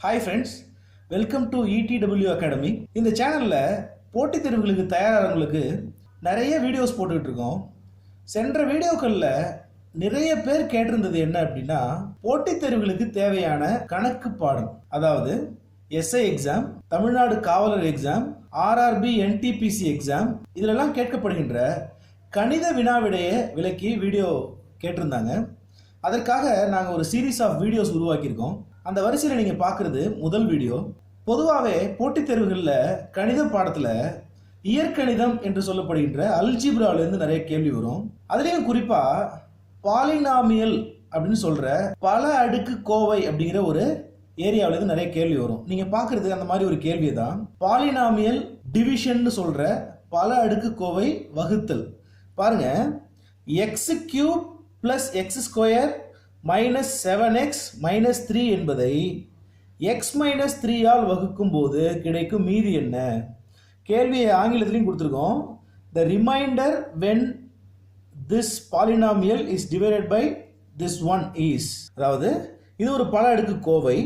Hi friends, welcome to ETW Academy. இந்த சேனல்ல போட்டித் தேர்வுகளுக்கு தயாராகிறவங்களுக்கு நிறைய வீடியோஸ் போட்டுட்டு இருக்கோம். சென்ற வீடியோக்கள்ல நிறைய பேர் கேட்டிருந்தது என்ன அப்படின்னா போட்டித் தேர்வுகளுக்கு தேவையான கணக்கு பாடம், அதாவது எஸ்ஐ எக்ஸாம், தமிழ்நாடு காவலர் எக்ஸாம், ஆர்ஆர்பி என்டிபிசி எக்ஸாம், இதிலெல்லாம் கேட்கப்படுகின்ற கணித வினாவிடைய விலக்கி வீடியோ கேட்டிருந்தாங்க. அதற்காக நாங்கள் ஒரு சீரீஸ் ஆஃப் வீடியோஸ் உருவாக்கியிருக்கோம். அந்த வரிசையில் நீங்கள் பார்க்குறது முதல் வீடியோ. பொதுவாகவே போட்டித் தேர்வுகளில் கணித பாடத்தில் இயற்கணிதம் என்று சொல்லப்படுகின்ற அல்ஜிப்ராலேருந்து நிறைய கேள்வி வரும். அதுலேயும் குறிப்பாக பாலினாமியல் அப்படின்னு சொல்கிற பல அடுக்கு கோவை அப்படிங்கிற ஒரு ஏரியாவிலேருந்து நிறைய கேள்வி வரும். நீங்கள் பார்க்குறது அந்த மாதிரி ஒரு கேள்வி தான். பாலினாமியல் டிவிஷன் சொல்கிற பல அடுக்கு கோவை வகுத்தல். பாருங்க, X cube plus X square minus 7x minus 3 என்பதை x மைனஸ் 3 ஆல் வகுக்கும் போது கிடைக்கும் மீதி என்ன? கேள்வியை ஆங்கிலத்திலையும் கொடுத்துருக்கோம். The remainder when this polynomial is divided by this one is, அதாவது இது ஒரு பல அடுக்கு கோவை.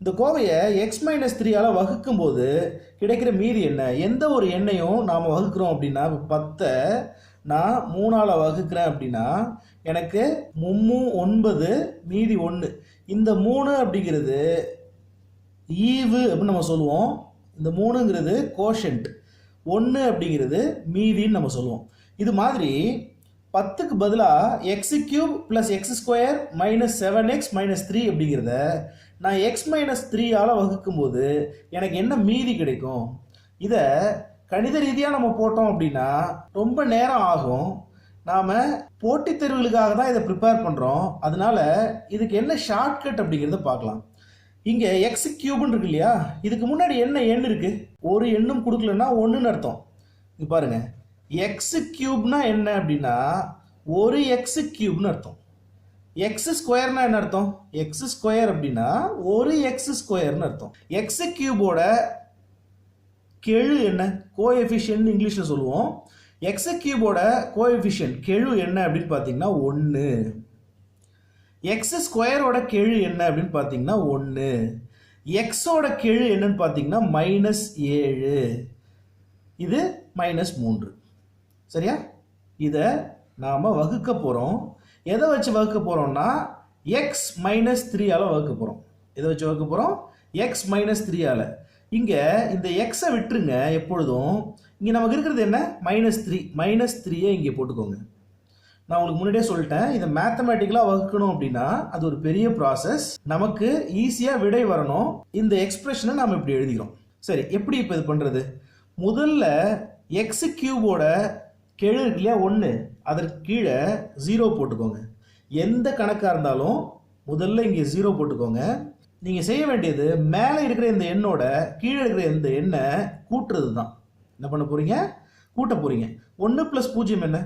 இந்த கோவையை x மைனஸ் 3 ஆல் வகுக்கும் போது கிடைக்கிற மீதி என்ன? எந்த ஒரு எண்ணையும் நாம் வகுக்கிறோம் அப்படின்னா 10 நான் 3ஆல் வகுக்கிறேன் அப்படின்னா எனக்கு 9 மீதி 1. இந்த 3 அப்படிங்கிறது ஈவு அப்படின்னு நம்ம சொல்லுவோம். இந்த 3ங்கிறது கோஷன்ட், 1 அப்படிங்கிறது மீதின்னு நம்ம சொல்லுவோம். இது மாதிரி 10க்கு பதிலாக X cube plus X square minus 7x minus 3 அப்படிங்கிறத நான் எக்ஸ் மைனஸ் 3 ஆல் வகுக்கும் போது எனக்கு என்ன மீதி கிடைக்கும்? இதை கணித ரீதியாக நம்ம போட்டோம் அப்படின்னா ரொம்ப நேரம் ஆகும். நாம் போட்டித் தேர்வுகளுக்காக தான் இதை ப்ரிப்பேர் பண்ணுறோம். அதனால இதுக்கு என்ன ஷார்ட்கட் அப்படிங்கிறத பார்க்கலாம். இங்கே எக்ஸ் கியூப்னு இருக்கு இல்லையா, இதுக்கு முன்னாடி என்ன எண் இருக்குது? ஒரு எண்ணும் கொடுக்கலன்னா 1ன்னு அர்த்தம். இது பாருங்க, எக்ஸ் கியூப்னா என்ன அப்படின்னா ஒரு எக்ஸ் கியூப்னு அர்த்தம். எக்ஸ் ஸ்கொயர்னா என்ன அர்த்தம்? எக்ஸ் ஸ்கொயர் அப்படின்னா ஒரு எக்ஸ் ஸ்கொயர்னு அர்த்தம். எக்ஸ் கியூபோட கெழு என்ன? கோஎஃபிஷியன்ட் இங்கிலீஷில் சொல்லுவோம். எக்ஸ் கியூபோட கோஎஃபிஷியன்ட் கெழு என்ன அப்படின்னு பார்த்தீங்கன்னா 1. எக்ஸ் ஸ்கொயரோட கெழு என்ன அப்படின்னு பார்த்தீங்கன்னா 1. எக்ஸோட கெழு என்னன்னு பார்த்தீங்கன்னா மைனஸ் 7, இது மைனஸ் 3. சரியா? இதை நாம் வகுக்க போகிறோம். எதை வச்சு வகுக்க போகிறோம்னா எக்ஸ் மைனஸ் 3 ஆல் வகுக்க போகிறோம். எதை வச்சு வகுக்க போகிறோம்? X minus 3 all. இங்கே இந்த எக்ஸை விட்டுருங்க. எப்பொழுதும் இங்கே நமக்கு இருக்கிறது என்ன? மைனஸ் 3. மைனஸ் 3யை இங்கே போட்டுக்கோங்க. நான் உங்களுக்கு முன்னாடியே சொல்லிட்டேன், இதை மேத்தமேட்டிக்கலாக வகுக்கணும் அப்படின்னா அது ஒரு பெரிய ப்ராசஸ். நமக்கு ஈஸியாக விடை வரணும். இந்த எக்ஸ்பிரஷனை நம்ம இப்படி எழுதிக்கிறோம். சரி, எப்படி இப்போ இது பண்ணுறது? முதல்ல எக்ஸ் கியூபோட கெழு இருக்கு இல்லையா 1, அதற்கு கீழே 0 போட்டுக்கோங்க. எந்த கணக்காக இருந்தாலும் முதல்ல இங்கே 0 போட்டுக்கோங்க. நீங்கள் செய்ய வேண்டியது மேலே இருக்கிற இந்த எண்ணோட கீழே இருக்கிற இந்த எண்ணை கூட்டுறது தான். என்ன பண்ண போகிறீங்க? கூட்ட போகிறீங்க. 1 + 0 என்ன?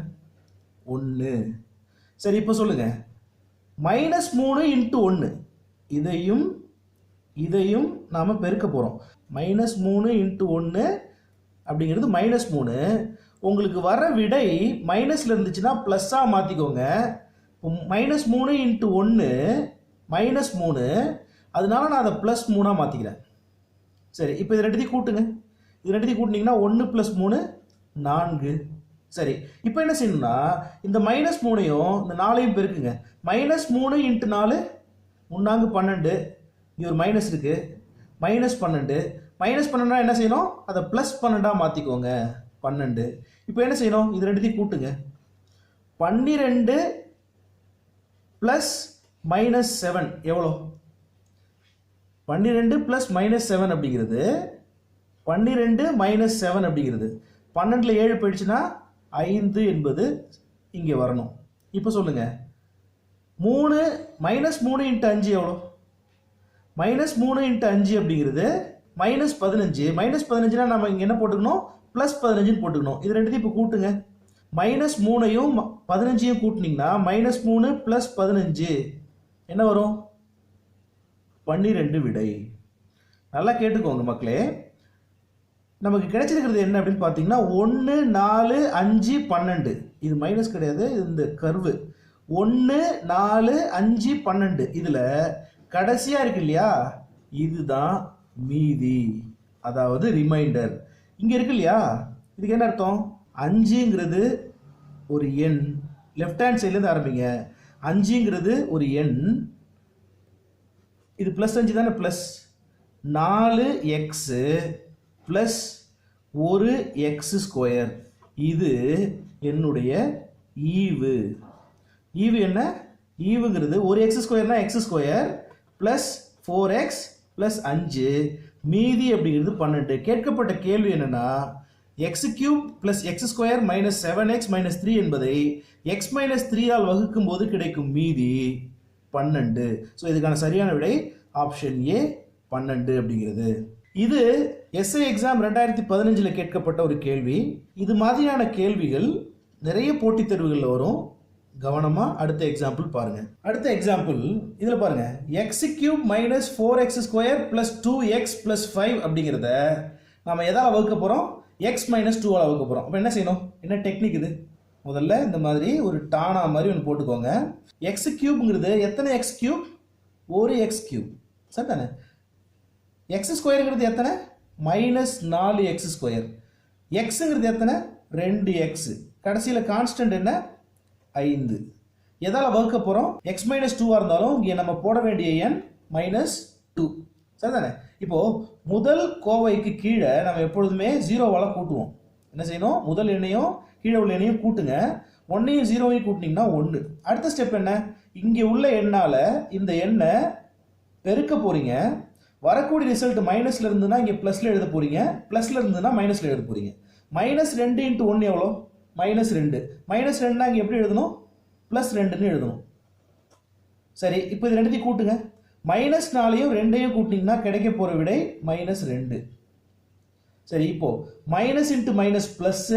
1. சரி, இப்போ சொல்லுங்கள். மைனஸ் 3 × 1, இதையும் இதையும் நாம் பெருக்க போகிறோம். மைனஸ் 3 × 1 அப்படிங்கிறது மைனஸ் 3. உங்களுக்கு வர விடை மைனஸில் இருந்துச்சுன்னா ப்ளஸ்ஸாக மாற்றிக்கோங்க. மைனஸ் 3 × 1 மைனஸ் 3, அதனால நான் அதை ப்ளஸ் 3ஆக மாற்றிக்கிறேன். சரி, இப்போ இது ரெண்டுத்தையும் கூட்டுங்க. இது ரெண்டுத்தையும் கூட்டினீங்கன்னா 1 + 3 4. சரி, இப்போ என்ன செய்யணும்னா இந்த மைனஸ் 3ஐயும் இந்த 4ஐயும் பெருக்குங்க. மைனஸ் 3 × 4 3 12. இங்கே ஒரு மைனஸ் இருக்குது, மைனஸ் 12. மைனஸ் 12 என்ன செய்யணும்? அதை ப்ளஸ் 12ஆக மாற்றிக்கோங்க. 12. இப்போ என்ன செய்யணும்? இது ரெண்டுத்தையும் கூட்டுங்க. 12 + -7 எவ்வளோ? 12 + -7 அப்படிங்கிறது 12 - 7 அப்படிங்கிறது 12ல் 7 போயிடுச்சுன்னா 5 என்பது இங்கே வரணும். இப்போ சொல்லுங்க, 3 -3 × 5 எவ்வளோ? -3 × 5 அப்படிங்கிறது -15. -15னா நம்ம இங்கே என்ன போட்டுக்கணும்? +15ன்னு போட்டுக்கணும். இது ரெண்டுத்தையும் இப்போ கூட்டுங்க. -3ஐயும் 15ஐயும் கூட்டினீங்கன்னா -3 + 15 என்ன வரும்? 12 விடை. நல்லா கேட்டுக்கோங்க மக்களே. நமக்கு கிடைச்சிருக்கிறது என்ன அப்படின்னு பார்த்தீங்கன்னா 1 4 5 12. இது மைனஸ் கிடையாது, இந்த கர்வு 1 4 5 12. இதில் கடைசியாக இருக்கு இல்லையா இதுதான் மீதி, அதாவது ரிமைண்டர். இங்கே இருக்கு இல்லையா, இதுக்கு என்ன அர்த்தம்? 5ங்கிறது ஒரு எண், லெஃப்ட் ஹேண்ட் சைட்லேருந்து ஆரம்பிங்க. 5ங்கிறது ஒரு எண், இது ப்ளஸ் 5 தானே, ப்ளஸ் 4x ப்ளஸ் 1x². இது என்னுடைய ஈவு. ஈவு என்ன? ஈவுங்கிறது 1x² x² plus 4x plus 5, மீதி அப்படிங்கிறது 12. கேட்கப்பட்ட கேள்வி என்னன்னா, x³ plus x² minus 7x minus 3 என்பதை x மைனஸ் 3 ஆல் வகுக்கும் போது கிடைக்கும் மீதி 12. ஸோ இதுக்கான சரியான விடை ஆப்ஷன் ஏ 12 அப்படிங்கிறது. இது எஸ்ஐ எக்ஸாம் 2015 கேட்கப்பட்ட ஒரு கேள்வி. இது மாதிரியான கேள்விகள் நிறைய போட்டித் தேர்வுகளில் வரும். கவனமா அடுத்த எக்ஸாம்பிள் பாருங்க. அடுத்த எக்ஸாம்பிள் இதுல பாருங்க, x³ minus 4x² plus 2x plus 5 அப்படிங்கிறத நாம எதால வகுக்க போறோம்? x மைனஸ் 2 ஆல் வகுக்க போறோம். அப்ப என்ன செய்யணும்? என்ன டெக்னிக் இது? முதல்ல இந்த மாதிரி ஒரு டானா மாதிரி ஒன்று போட்டுக்கோங்க. x³ எத்தனை x³? ஒரு x³ சரிதானே. x² எத்தனை? Minus 4x². xங்கிறது எத்தனை? 2x. கடைசியில் கான்ஸ்டன்ட் என்ன? 5. எதால வகுக்க போறோம்? x மைனஸ் 2 இருந்தாலும் இங்கே நம்ம போட வேண்டிய எண் மைனஸ் 2 சரிதானே. இப்போ முதல் கோவைக்கு கீழே நம்ம எப்பொழுதுமே 0வால கூட்டுவோம். என்ன செய்யணும்? முதல் எண்ணையும் கீழே உள்ள எண்ணையும் கூட்டுங்க. 1ஐயும் 0ஐயும் கூட்டினீங்கன்னா 1. அடுத்த ஸ்டெப் என்ன? இங்கே உள்ள எண்ணால இந்த எண்ணை பெருக்க போறீங்க. வரக்கூடிய ரிசல்ட் மைனஸ்ல இருந்துன்னா இங்கே பிளஸ்ல எழுத போறீங்க, பிளஸ்ல இருந்துன்னா மைனஸ்ல எழுத போறீங்க. மைனஸ் 2 இன்ட்டு 1 எவ்வளோ? மைனஸ் 2. மைனஸ் 2னா இங்கே எப்படி எழுதணும்? பிளஸ் 2ன்னு எழுதணும். சரி, இப்போ இது ரெண்டுத்தையும் கூட்டுங்க. மைனஸ் 4ஐயும் 2ஐயும் கூட்டினீங்கன்னா கிடைக்க போற விடை மைனஸ் 2. சரி, இப்போ மைனஸ் இன்ட்டு மைனஸ் பிளஸ்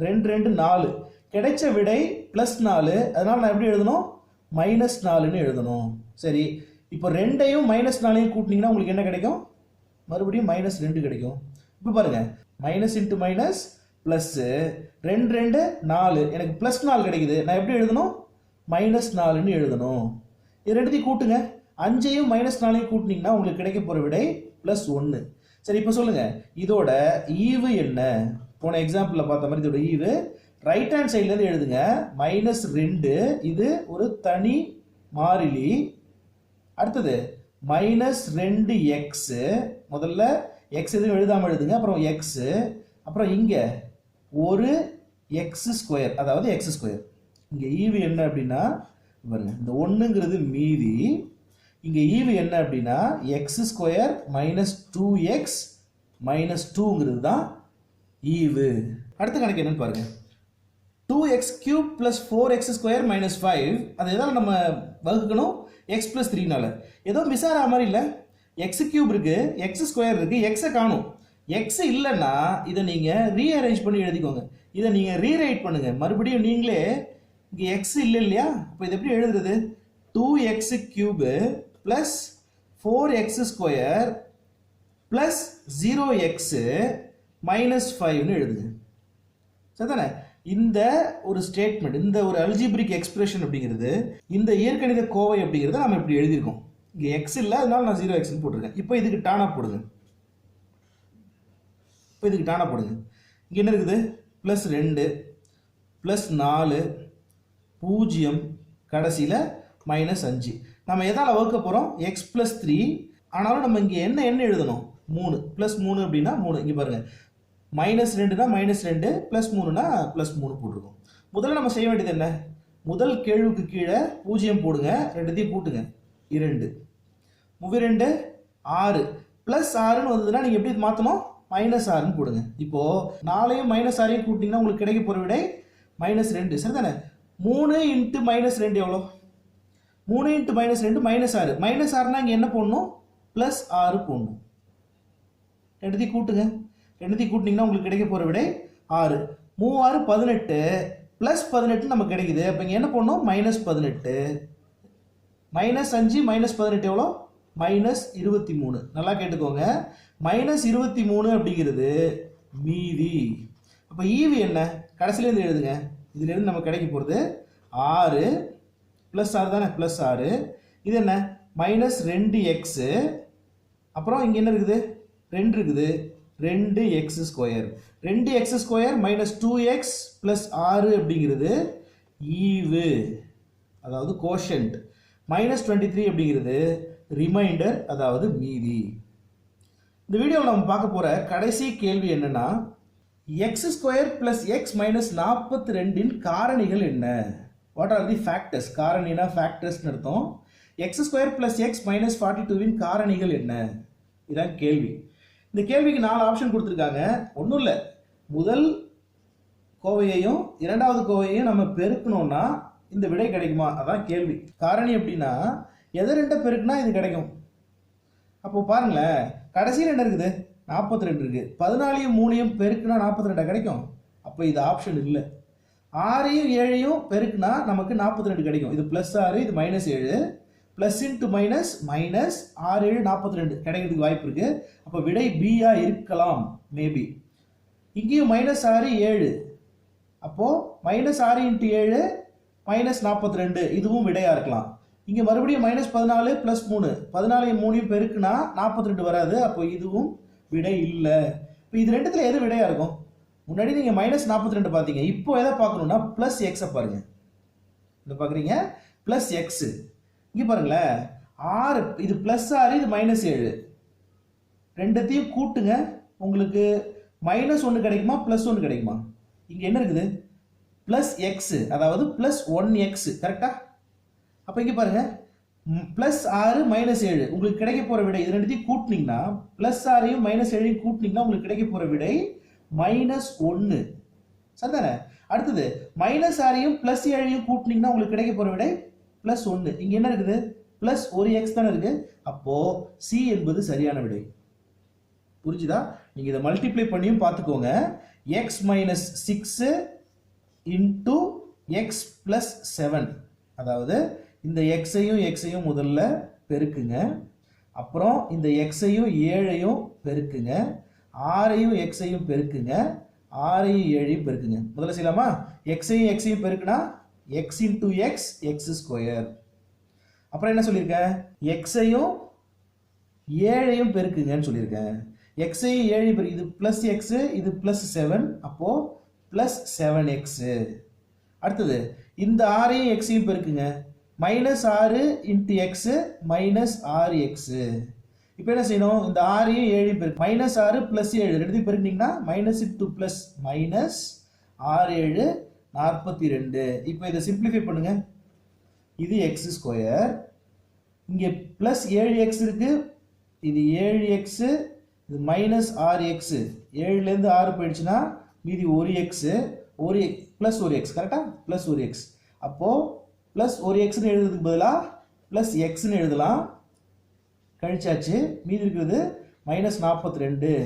2 2 4, கிடைச்ச விடை பிளஸ் 4. அதனால நான் எப்படி எழுதணும்? மைனஸ் 4ன்னு எழுதணும். சரி, இப்போ 2ஐயும் மைனஸ் 4ஐயும் கூட்டினீங்கன்னா உங்களுக்கு என்ன கிடைக்கும்? மறுபடியும் மைனஸ் 2 கிடைக்கும். இப்போ பாருங்க, மைனஸ் இன்ட்டு மைனஸ் பிளஸ் 2 2 4, எனக்கு பிளஸ் 4 கிடைக்குது. நான் எப்படி எழுதணும்? மைனஸ் 4ன்னு எழுதணும். இது ரெண்டுத்தையும் கூட்டுங்க. 5ஐயும் மைனஸ் 4ஐயும் கூட்டினீங்கன்னா உங்களுக்கு கிடைக்க போற விடை பிளஸ் 1. சரி, இப்போ சொல்லுங்க, இதோட ஈவு என்ன? போன எக்ஸாம்பிளில் பார்த்த மாதிரி இதோட ஈவு ரைட் ஹேண்ட் சைட்லேருந்து எழுதுங்க. மைனஸ் 2, இது ஒரு தனி மாறிலி. அடுத்தது மைனஸ் 2x, முதல்ல x எதுவும் எழுதாமல் எழுதுங்க. அப்புறம் x, அப்புறம் இங்கே ஒரு x², அதாவது x². இங்கே ஈவு என்ன அப்படின்னா பாருங்க, இந்த 1ங்கிறது மீதி. இங்கே ஈவு என்ன அப்படின்னா x² மைனஸ் 2x மைனஸ் 2ங்கிறது தான் ஈவு. அடுத்த கணக்கு என்னன்னு பாருங்க. 2x³ பிளஸ் 4x² மைனஸ் 5, அதை எதாவது நம்ம வகுக்கணும் x பிளஸ் 3னால. ஏதோ மிஸ் ஆகிற மாதிரி இல்லை. x³ இருக்கு, x² இருக்கு, எக்ஸை காணும். எக்ஸ் இல்லைன்னா இதை நீங்கள் ரீஅரேஞ்ச் பண்ணி எழுதிக்கோங்க. இதை நீங்கள் ரீரைட் பண்ணுங்க. மறுபடியும் நீங்களே இங்கே எக்ஸ் இல்லை இல்லையா, அப்போ இது எப்படி எழுதுறது? 2x³ plus 4x² plus 0x minus 5ன்னு எழுதுங்க. சரிதானே. இந்த ஒரு ஸ்டேட்மெண்ட், இந்த ஒரு அல்ஜிப்ரிக் எக்ஸ்பிரஷன் அப்படிங்கிறது, இந்த இயற்கணித கோவை அப்படிங்கிறத நம்ம இப்படி எழுதியிருக்கோம். இங்கே எக்ஸ் இல்லை, அதனால நான் 0xன்னு போட்டிருக்கேன். இப்போ இதுக்கு டானா போடுங்க. இப்போ இதுக்கு டானா போடுங்க. இங்கே என்ன இருக்குது? ப்ளஸ் 2 ப்ளஸ் 4 0 கடைசியில் மைனஸ் 5. நம்ம எதால் வகுக்க போகிறோம்? X plus 3. ஆனாலும் நம்ம இங்கே என்ன எழுதணும்? 3 ப்ளஸ் 3 அப்படின்னா 3. இங்கே பாருங்கள், மைனஸ் 2னா மைனஸ் 2, ப்ளஸ் 3னா ப்ளஸ் 3 போட்டிருக்கோம். முதல்ல நம்ம செய்ய வேண்டியது என்ன? முதல் கேள்விக்கு கீழே 0 போடுங்க, ரெண்டுத்தையும் கூட்டுங்க. 2 2 6 ப்ளஸ் 6ன்னு வந்ததுன்னா நீங்கள் எப்படி மாற்றணும்? மைனஸ் 6ன்னு போடுங்க. இப்போது 4ஐயும் மைனஸ் 6ஐயும் கூட்டிங்கன்னா உங்களுக்கு கிடைக்க போகிற விடை மைனஸ் 2. சரி தானே. 3 இன்ட்டு மைனஸ் 2 எவ்வளோ? 3 இன்ட்டு மைனஸ் 2 மைனஸ் 6. மைனஸ் 6னா இங்கே என்ன போடணும்? ப்ளஸ் 6 போடணும். ரெண்டுத்தையும் கூட்டுங்க. ரெண்டுத்தையும் கூட்டினீங்கன்னா உங்களுக்கு கிடைக்க போகிற விடை 6. 3 6 18 ப்ளஸ் 18 நமக்கு கிடைக்குது. அப்போ இங்கே என்ன போடணும்? மைனஸ் 18. மைனஸ் 5 மைனஸ் 18 எவ்வளோ? மைனஸ் 23. நல்லா கேட்டுக்கோங்க, மைனஸ் 23 அப்படிங்கிறது மீதி. அப்போ ஈவு என்ன? கடைசியிலேருந்து எழுதுங்க. இதுலேருந்து நமக்கு கிடைக்க போகிறது 6 ப்ளஸ் 6 தானே, ப்ளஸ் 6. இது என்ன? மைனஸ் 2x, அப்புறம் இங்கே என்ன இருக்குது, 2 இருக்குது, 2x². 2x² minus 2x plus 6 அப்படிங்கிறது ஈவு, அதாவது கோஷன்ட். -23 அப்படிங்கிறது ரிமைண்டர், அதாவது மீதி. இந்த வீடியோவில் நம்ம பார்க்க போகிற கடைசி கேள்வி என்னன்னா, x² ப்ளஸ் x மைனஸ் 42 காரணிகள் என்ன? What are the factors? காரணினா ஃபேக்டர்ஸ்னு அர்த்தம். x² ப்ளஸ் x மைனஸ் 42 காரணிகள் என்ன? இதான் கேள்வி. இந்த கேள்விக்கு 4 ஆப்ஷன் கொடுத்துருக்காங்க. ஒன்றும் இல்லை, முதல் கோவையையும் இரண்டாவது கோவையையும் நம்ம பெருக்கணும்னா இந்த விடை கிடைக்குமா, அதான் கேள்வி. காரணி அப்படின்னா எதை 2 பெருக்குனா இது கிடைக்கும். அப்போ பாருங்களேன், கடைசியில் என்ன இருக்குது, 42 இருக்கு. 14யும் 3யும் பெருக்குனா 42 கிடைக்கும். அப்போ இது ஆப்ஷன் இல்லை. 6யும் 7யும் பெருக்குனா நமக்கு 42 கிடைக்கும். இது +6, இது -7, பிளஸ் இன்ட்டு மைனஸ் மைனஸ் 6 7 42 கிடைக்கிறதுக்கு வாய்ப்பு இருக்கு. அப்போ விடை பியா இருக்கலாம், மேபி. இங்கேயும் -6 7, அப்போ -6 × 7 -42, இதுவும் விடையா இருக்கலாம். இங்க மறுபடியும் -14 + 3, 14யும் 3யும் பெருக்குனா 42 வராது. அப்போ இதுவும் விடை இல்லை. இப்போ இது ரெண்டுத்துல எது விடையா இருக்கும்? முன்னாடி நீங்க -42 பார்த்தீங்க, இப்போ எதை பார்க்கணும்னா +x பாருங்க. இந்த பாக்குறீங்க +x. இங்க பாருங்களேன், 6, இது +6, இது -7, ரெண்டுத்தையும் கூட்டுங்க, உங்களுக்கு -1 கிடைக்குமா +1 கிடைக்குமா? இங்க என்ன இருக்குது, +x, அதாவது +1x, கரெக்டா? அப்ப இங்க பாருங்க, +6 -7, உங்களுக்கு கிடைக்க போற விடை, இது ரெண்டுத்தையும் கூட்டினீங்கன்னா +6யும் -7யும் கூட்டினீங்கன்னா உங்களுக்கு கிடைக்க போற விடை -1. சரிதானே? அடுத்தது -6யும் +7யும் கூட்டினீங்கன்னா உங்களுக்கு கிடைக்க போற விடை +1. இங்க என்ன இருக்குது, +1x தானே இருக்கு. அப்போ சி என்பது சரியான விடை. புரிஞ்சுதா? நீங்க இதை மல்டிப்ளை பண்ணியும் பார்த்துக்கோங்க. x - 6 × x + 7, அதாவது இந்த x-ஐயும் x-ஐயும் முதல்ல பெருக்குங்க, அப்புறம் இந்த x-ஐயும் 7ஐயும் பெருக்குங்க, 6ஐயும் x-ஐயும் பெருக்குங்க, 6ஐயும் 7ஐயும் பெருக்குங்க. முதல்ல செய்யலாமா? x-ஐயும் x-ஐயும் பெருக்குனா x × x x². அப்புறம் என்ன சொல்லியிருக்கேன், x-ஐயும் 7ஐயும் பெருக்குங்கன்னு சொல்லியிருக்கேன். x-ஐயும் 7ஐயும் பெருக்கு, இது +x, இது +7, அப்போ +7x. அடுத்தது இந்த 6ஐயும் x-ஐயும் பெருக்குங்க, -6 × x -6x. இப்போ என்ன செய்யணும், இந்த 6ஐயும் 7ஐயும் பெருக்கு, -6 + 7 ரெண்டுத்தையும் பெருக்கினீங்கன்னா -(-) -6 7 42. இப்போ இதை சிம்பிளிஃபை பண்ணுங்க. இது x², இங்கே +7x இருக்கு, இது 7x, இது -6x, 7லேருந்து 6 போயிடுச்சுன்னா மீதி 1x, +1x, கரெக்டா? +1x. அப்போ +1xன்னு எழுதுறதுக்கு பதிலாக +xன்னு எழுதலாம். கழிச்சாச்சு, மீதி இருக்கிறது -42.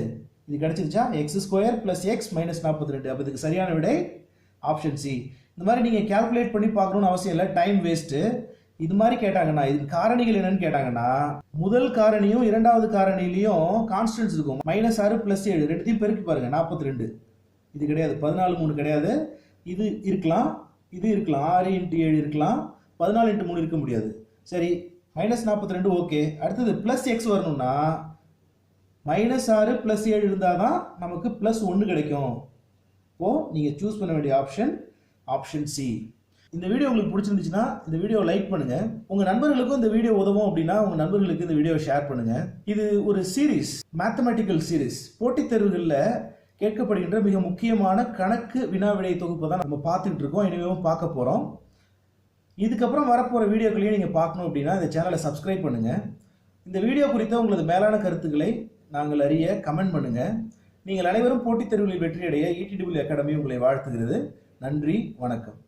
இது கிடைச்சிருச்சா? x² + x -42. அப்போ இதுக்கு சரியான விடை ஆப்ஷன் சி. இந்த மாதிரி நீங்கள் கால்குலேட் பண்ணி பார்க்கணும்னு அவசியம் இல்லை, டைம் வேஸ்ட்டு. இது மாதிரி கேட்டாங்கன்னா, இது காரணிகள் என்னன்னு கேட்டாங்கன்னா, முதல் காரணியும் இரண்டாவது காரணிலையும் கான்ஸ்டன்ட்ஸ் இருக்கும். -6 + 7 ரெண்டுத்தையும் பெருக்கி பாருங்க, 42. இது கிடையாது, 14 3 கிடையாது. இது இருக்கலாம், இது இருக்கலாம், 6 × 7 இருக்கலாம், 14 × 3 இருக்க முடியாது. சரி, -42 ஓகே. அடுத்தது +x வரணும்னா -6 + 7 இருந்தால் தான் நமக்கு +1 கிடைக்கும். இப்போ நீங்கள் சூஸ் பண்ண வேண்டிய ஆப்ஷன் சி. இந்த வீடியோ உங்களுக்கு பிடிச்சிருந்துச்சுன்னா இந்த வீடியோ லைக் பண்ணுங்க. உங்க நண்பர்களுக்கும் இந்த வீடியோ உதவும் அப்படின்னா உங்க நண்பர்களுக்கு இந்த வீடியோ ஷேர் பண்ணுங்க. இது ஒரு சீரீஸ், மேத்தமெட்டிக்கல் சீரீஸ். போட்டித் தேர்வுகளில் கேட்கப்படுகின்ற மிக முக்கியமான கணக்கு வினா விடை தொகுப்பை தான் நம்ம பார்த்துட்டு இருக்கோம், இனிமேவும் பார்க்க போறோம். இதுக்கப்புறம் வரப்போற வீடியோக்களையும் நீங்க பார்க்கணும் அப்படின்னா இந்த சேனலை சப்ஸ்கிரைப் பண்ணுங்க. இந்த வீடியோ குறித்த உங்களது மேலான கருத்துக்களை நாங்கள் அறிய கமெண்ட் பண்ணுங்க. நீங்கள் அனைவரும் போட்டித் தேர்வுகளில் வெற்றியடைய ETW அகாடமி உங்களை வாழ்த்துகிறது. நன்றி, வணக்கம்.